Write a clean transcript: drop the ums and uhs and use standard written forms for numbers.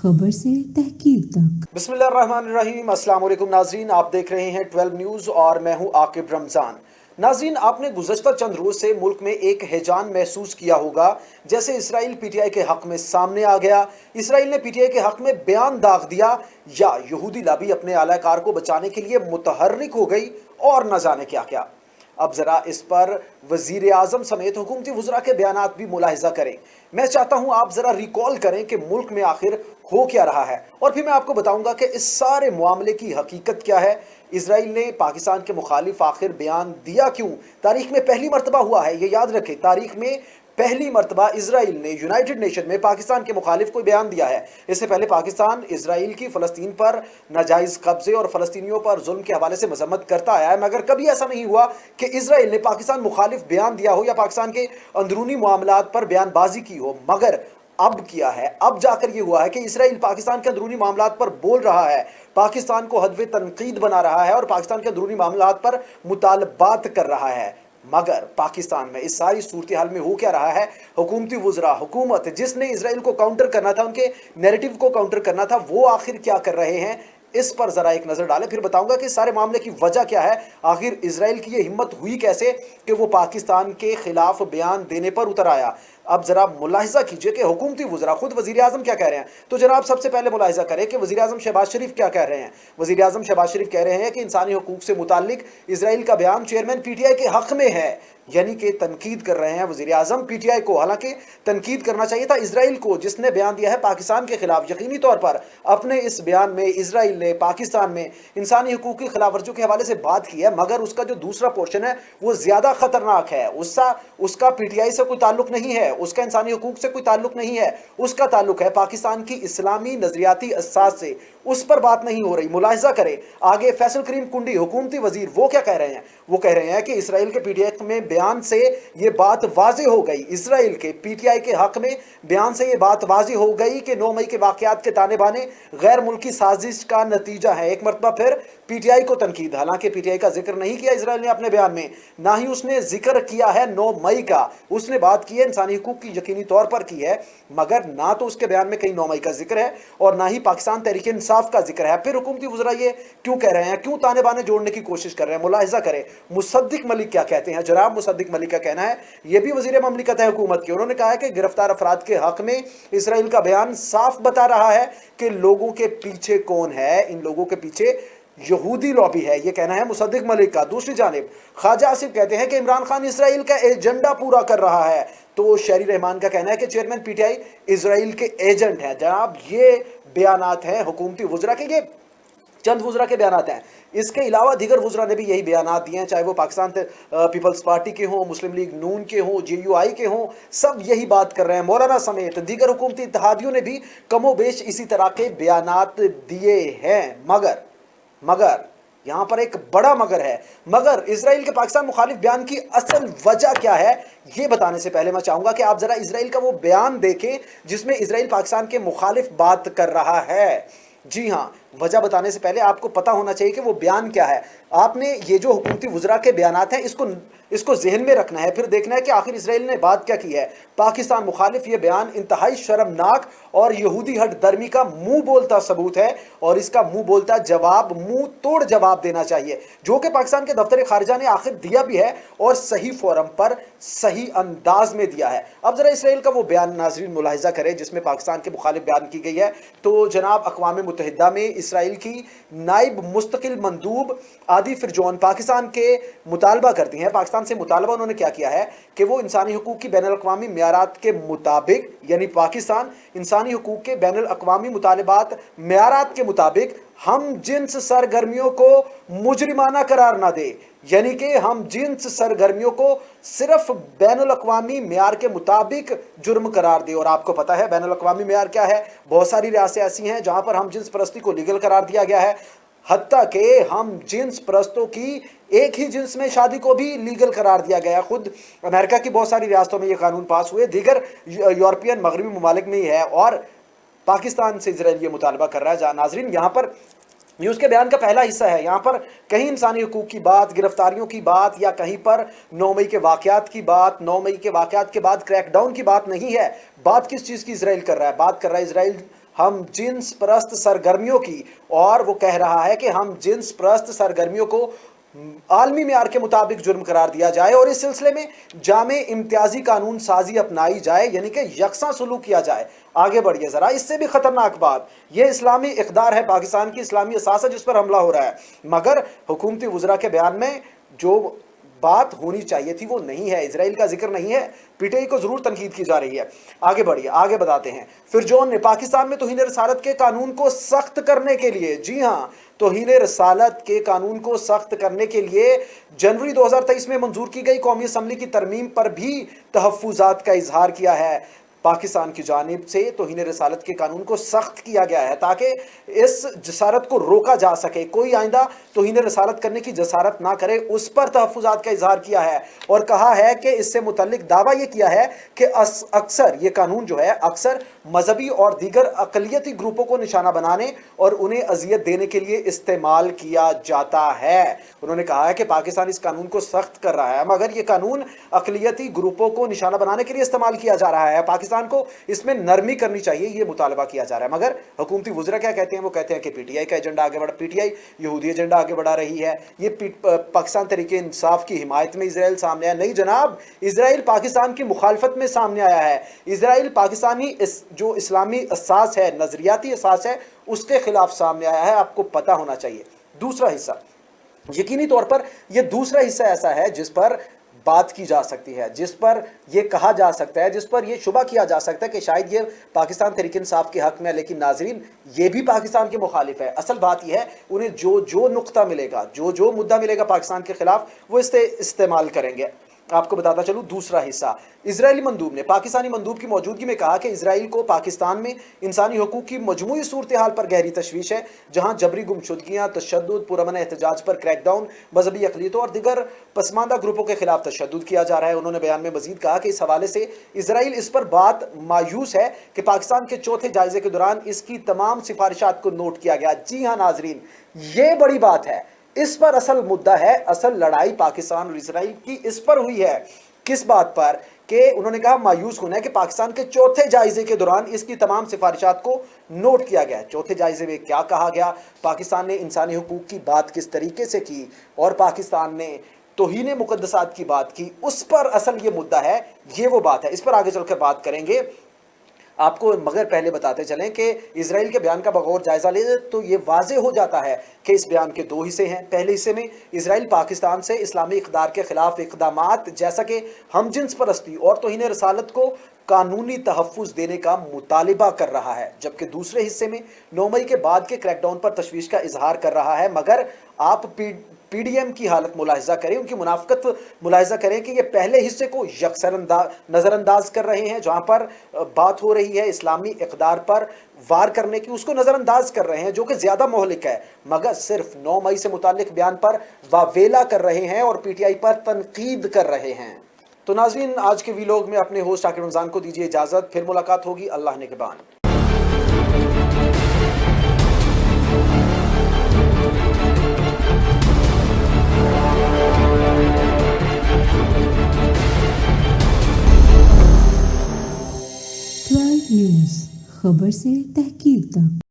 खबर से तहकीक तक। बिस्मिल्लाहिर्रहमानिर्रहीम। अस्सलाम वालेकुम नाजरीन, आप देख रहे हैं 12 न्यूज़ और मैं हूं आकिब रमज़ान। नाजरीन, आपने गुज़श्ता चंद रोज़ से मुल्क में एक हैजान महसूस किया होगा, जैसे इसराइल पीटीआई के हक़ में सामने आ गया, इसराइल ने पीटीआई के हक़ में बयान दाग दिया, या यहूदी लॉबी अपने आलाकार को बचाने के लिए मुतहर्रिक हो गई और न जाने क्या क्या। अब ज़रा इस पर वज़ीर आज़म समेत हुकूमती वज़रा के बयानात भी मुलाहिज़ा करें। मैं चाहता हूँ आप ज़रा रिकॉल करें कि मुल्क में आखिर हो क्या रहा है, और फिर मैं आपको बताऊँगा कि इस सारे मामले की हकीकत क्या है। इसराइल ने पाकिस्तान के मुखालिफ आखिर बयान दिया क्यों? तारीख में पहली मरतबा हुआ है, ये याद रखें, तारीख में पहली मरतबा इसराइल ने यूनाइटेड नेशन में पाकिस्तान के मुखालिफ कोई बयान दिया है। इससे पहले पाकिस्तान इसराइल की फ़लस्तीन पर नाजायज़ कब्ज़े और फ़लस्तीनियों पर जुल्म के हवाले से मजम्मत करता आया है, मगर कभी ऐसा नहीं हुआ कि इसराइल ने पाकिस्तान मुखालिफ बयान दिया हो या पाकिस्तान के अंदरूनी मामलात पर बयानबाजी की हो। मगर अब किया है, अब जाकर ये हुआ है कि इसराइल पाकिस्तान के अंदरूनी मामलात पर बोल रहा है, पाकिस्तान को हदवे तनकीद बना रहा है और पाकिस्तान के अंदरूनी मामलात पर मुतालबात कर रहा है। मगर पाकिस्तान में इस सारी सूरत हाल में हो क्या रहा है? हुकूमती वज़रा, हुकूमत जिसने इसराइल को काउंटर करना था, उनके नैरेटिव को काउंटर करना था, वो आखिर क्या कर रहे हैं? इस पर ज़रा एक नज़र डालें, फिर बताऊंगा कि सारे मामले की वजह क्या है। आखिर इसराइल की ये हिम्मत हुई कैसे कि वो पाकिस्तान के खिलाफ बयान देने पर उतर आया। अब ज़रा मुलाहिज़ा कीजिए कि हुकूमती वज़रा, खुद वज़ीर आज़म क्या कह रहे हैं। तो जनाब, सबसे पहले मुलाहिज़ा करें कि वज़ीर आज़म शहबाज शरीफ क्या कह रहे हैं। वज़ीर आज़म शहबाज शरीफ कह रहे हैं कि इंसानी हकूक़ से मुताल्लिक इसराइल का बयान चेयरमैन पीटीआई के हक़ में है, यानी कि तनकीद कर रहे हैं वज़ीर आज़म पीटीआई को। हालांकि तनकीद करना चाहिए था इसराइल को, जिसने बयान दिया है पाकिस्तान के खिलाफ। यकीनी तौर पर अपने इस बयान में इसराइल ने पाकिस्तान में इंसानी हकूक़ की खिलाफ वर्जियों के हवाले से बात की है, मगर उसका जो दूसरा पोर्शन है वो ज़्यादा ख़तरनाक है। उसका पीटीआई से कोई ताल्लुक़ नहीं है, उसका इंसानी हकूक़ से कोई ताल्लुक़ नहीं है, उसका ताल्लुक़ है पाकिस्तान की इस्लामी नज़रियाती असास से। उस पर बात नहीं हो रही। मुलाहिज़ा करें आगे फैसल करीम कुंडी, हुकूमती वज़ीर, वो क्या कह रहे हैं। वो कह रहे हैं कि इसराइल के पीटीआई में बयान से ये बात वाज़े हो गई, इसराइल के पीटीआई के हक़ में बयान से ये बात वाज़े हो गई कि 9 मई के वाक़यात के ताने बाने गैर मुल्की साजिश का नतीजा है। एक मरतबा फिर पीटीआई को तनकीद। हालांकि पीटीआई का जिक्र नहीं किया इसराइल ने अपने बयान में, ना ही उसने जिक्र किया है 9 मई का। उसने बात की है इंसानी हकूक़ की, यकीनी तौर पर की है, मगर ना तो उसके बयान में कहीं 9 मई का जिक्र है और ना ही पाकिस्तान तहरीक इंसाफ का जिक्र है। फिर हुकूमती वज़रा ये क्यों कह रहे हैं, क्यों ताने बाने जोड़ने की कोशिश कर रहे हैं? मुलाहिज़ा करें मुसद्दिक मलिक क्या कहते हैं। जनाब मुसद्दिक मलिक का कहना है, ये भी वज़ीर ममलिकत है हुकूमत की। उन्होंने कहा है कि गिरफ्तार अफराद के हक़ में इसराइल का बयान साफ बता रहा है कि लोगों के पीछे कौन है। इन लोगों के पीछे यहूदी लॉबी है, ये कहना है मुसद्दिक मलिक का। दूसरी जानिब ख्वाजा आसिफ कहते हैं कि इमरान खान इसराइल का एजेंडा पूरा कर रहा है। तो शहरी रहमान का कहना है कि चेयरमैन पीटीआई इसराइल के एजेंट हैं। जनाब ये बयानात हैं हुकूमती वज़रा के, ये चंद वज़रा के बयानात हैं। इसके अलावा दीगर वज़रा ने भी यही बयानात दिए हैं, चाहे वो पाकिस्तान पीपल्स पार्टी के हों, मुस्लिम लीग नून के हों, JUI के हों, सब यही बात कर रहे हैं। मौलाना समेत दीगर हुकूमती इत्तेहादियों ने भी कमोबेश इसी तरह के बयानात दिए हैं। मगर यहाँ पर एक बड़ा मगर है। मगर इसराइल के पाकिस्तान मुखालिफ बयान की असल वजह क्या है, ये बताने से पहले मैं चाहूँगा कि आप ज़रा इसराइल का वो बयान देखें जिसमें इसराइल पाकिस्तान के मुखालिफ बात कर रहा है। जी हाँ, वजह बताने से पहले आपको पता होना चाहिए कि वो बयान क्या है। आपने ये जो हुकूमती वज़रा के बयानात हैं, इसको जहन में रखना है, फिर देखना है कि आखिर इसराइल ने बात क्या की है। पाकिस्तान मुखालिफ ये बयान इंतहाई शर्मनाक और यहूदी हट दर्मी का मुंह बोलता सबूत है, और इसका मुंह बोलता जवाब, मुंह तोड़ जवाब देना चाहिए, जो कि पाकिस्तान के दफ्तर खारजा ने आखिर दिया भी है और सही फोरम पर सही अंदाज में दिया है। अब जरा इसराइल का वो बयान नाज़रीन मुलाहिज़ा करें जिसमें पाकिस्तान के मुखालिफ बयान की गई है। तो जनाब अक़वाम मुत्तहिदा में इसराइल की नाइब मुस्तकिल मंदूब आदि फिरजौन पाकिस्तान के मुतालबा करती हैं। पाकिस्तान से मुतालबा उन्होंने क्या किया है कि वो इंसानी हकूक़ की बैनुल अक़वामी मेयारात के मुताबिक, यानी पाकिस्तान इंसानी हकूक़ के बैनुल अक़वामी मुतालबात मेयारात के मुताबिक हम जिन्स सरगर्मियों को मुजरिमाना करार ना दे, यानी कि हम जिन्स सरगर्मियों को सिर्फ बैनुल अक़वामी मेयार के मुताबिक जुर्म करार दे। और आपको पता है बैनुल अक़वामी मेयार क्या है। बहुत सारी रियासतें ऐसी हैं जहाँ पर हम जिन्स परस्ती को लीगल करार दिया गया है, हत्ता के हम जिन्स परस्तों की एक ही जिन्स में शादी को भी लीगल करार दिया गया। खुद अमेरिका की बहुत सारी रियासतों में ये कानून पास हुए, दीगर यूरोपियन मगरबी ममालिक में ही है, और पाकिस्तान से इसराइल ये मुतालबा कर रहा है। नाजरीन यहाँ पर ये उसके बयान का पहला हिस्सा है। यहाँ पर कहीं इंसानी हकूक़ की बात, गिरफ्तारियों की बात, या कहीं पर 9 मई के वाक़यात की बात, 9 मई के वाक़यात के बाद क्रैकडाउन की बात नहीं है। बात किस चीज़ की इसराइल कर रहा है? बात कर रहा है इसराइल हम जिन्स परस्त सरगर्मियों की, और वो कह रहा है कि हम जिन्स परस्त सरगर्मियों को आलमी मेयार के मुताबिक जुर्म करार दिया जाए और इस सिलसिले में जामे इम्तियाजी कानून साजी अपनाई जाए, यानी कि यकसा सुलूक किया जाए। आगे बढ़िए जरा, इससे भी खतरनाक बात, यह इस्लामी इक़दार है, पाकिस्तान की इस्लामी असास है जिस पर हमला हो रहा है, मगर हुकूमती वज़रा के बयान में जो बात होनी चाहिए थी वो नहीं है, इजराइल का जिक्र नहीं है। पीटीआई को जरूर तनकीद की जा रही है। आगे बढ़िए, आगे बताते हैं। फिर जॉन ने पाकिस्तान में तौहीन रसालत के कानून को सख्त करने के लिए, जी हाँ, तौहीन रसालत के कानून को सख्त करने के लिए जनवरी 2023 में मंजूर की गई कौमी असम्बली की तरमीम पर भी तहफ़्फ़ुज़ात का इजहार किया है। पाकिस्तान की जानिब से तौहीन रसालत के कानून को सख्त किया गया है ताकि इस जसारत को रोका जा सके, कोई आइंदा तौहीन रसालत करने की जसारत ना करे, उस पर तहफ़्फ़ुज़ात का इजहार किया है और कहा है कि इससे मुतल्लिक दावा ये किया है कि अक्सर ये कानून जो है अक्सर मजहबी और दीगर अक़लियती ग्रुपों को निशाना बनाने और उन्हें अजियत देने के लिए इस्तेमाल किया जाता है। उन्होंने कहा है कि पाकिस्तान इस कानून को सख्त कर रहा है, मगर ये कानून अक़लियती ग्रुपों को निशाना बनाने के लिए इस्तेमाल किया जा रहा है। पाकिस्तान को इसमें नरमी करनी चाहिए, ये मुतालबा किया जा रहा है। मगर हुकूमती वज़रा क्या कहते हैं? वो कहते हैं कि पीटीआई का एजेंडा आगे बढ़ा, पीटीआई यहूदी एजेंडा आगे बढ़ा रही है। ये पाकिस्तान तहरीक इंसाफ की हिमायत में इजराइल सामने आया। नहीं जनाब, इजराइल पाकिस्तान की मुखालफत में सामने आया है। इजराइल पाकिस्तानी जो इस्लामी असास है, नजरियाती असास है, उसके खिलाफ सामने आया है, आपको पता होना चाहिए। दूसरा हिस्सा, यकीनी तौर पर यह दूसरा हिस्सा ऐसा है जिस पर बात की जा सकती है, जिस पर यह कहा जा सकता है, जिस पर यह शुबा किया जा सकता है कि शायद ये पाकिस्तान तहरीक इंसाफ के हक में है, लेकिन नाजरीन ये भी पाकिस्तान के मुखालिफ है। असल बात यह है, उन्हें जो नुक्ता मिलेगा, जो मुद्दा मिलेगा पाकिस्तान के खिलाफ, वो इससे इस्तेमाल करेंगे। आपको बताता चलूं, दूसरा हिस्सा, इजरायली मंदूब ने पाकिस्तानी मंदूब की मौजूदगी में कहा कि इजराइल को पाकिस्तान में इंसानी हकूक़ की मजमूई सूरत हाल पर गहरी तशवीश है, जहां जबरी गुमशुदगियां, तशद्दुद, पुरअमन एहतजाज पर क्रैकडाउन, मजहबी अक़लियतों और दिगर पसमानदा ग्रुपों के खिलाफ तशद्दुद किया जा रहा है। उन्होंने बयान में मजीद कहा कि इस हवाले से इजराइल इस पर बात मायूस है कि पाकिस्तान के चौथे जायजे के दौरान इसकी तमाम सिफारिशात को नोट किया गया। जी हाँ नाजरीन, ये बड़ी बात है, इस पर असल मुद्दा है, असल लड़ाई पाकिस्तान और इजराइल की इस पर हुई है। किस बात पर? कि उन्होंने कहा मायूस होना है कि पाकिस्तान के चौथे जायजे के दौरान इसकी तमाम सिफारिशात को नोट किया गया। चौथे जायजे में क्या कहा गया, पाकिस्तान ने इंसानी हकूक़ की बात किस तरीके से की और पाकिस्तान ने तौहीन मुक़द्दसात की बात की, उस पर असल ये मुद्दा है, ये वो बात है। इस पर आगे चलकर बात करेंगे आपको, मगर पहले बताते चलें कि इजराइल के बयान का बगौर जायजा ले तो ये वाज़े हो जाता है कि इस बयान के दो हिस्से हैं। पहले हिस्से में इजराइल पाकिस्तान से इस्लामी इक़दार के खिलाफ इक़दामात जैसा कि हम जिन्स परस्ती और तौहीन रसालत को कानूनी तहफ़्फ़ुज़ देने का मुतालिबा कर रहा है, जबकि दूसरे हिस्से में 9 मई के बाद के क्रैकडाउन पर तशवीश का इजहार कर रहा है। मगर आप पीडीएम की हालत मुलाहिजा करें, उनकी मुनाफ़िकत मुलाहिजा करें कि ये पहले हिस्से को नज़रअंदाज कर रहे हैं, जहाँ पर बात हो रही है इस्लामी इक़दार पर वार करने की, उसको नज़रअंदाज कर रहे हैं, जो कि ज़्यादा मोहलिक है, मगर सिर्फ 9 मई से मुताल्लिक़ बयान पर वावेला कर रहे हैं और पीटीआई पर तनकीद कर रहे हैं। तो नाज़रीन, आज के वीलॉग में अपने होस्ट आकिब रमज़ान को दीजिए इजाज़त, फिर मुलाकात होगी, अल्लाह निगहबान। न्यूज़, खबर से तहकीक तक।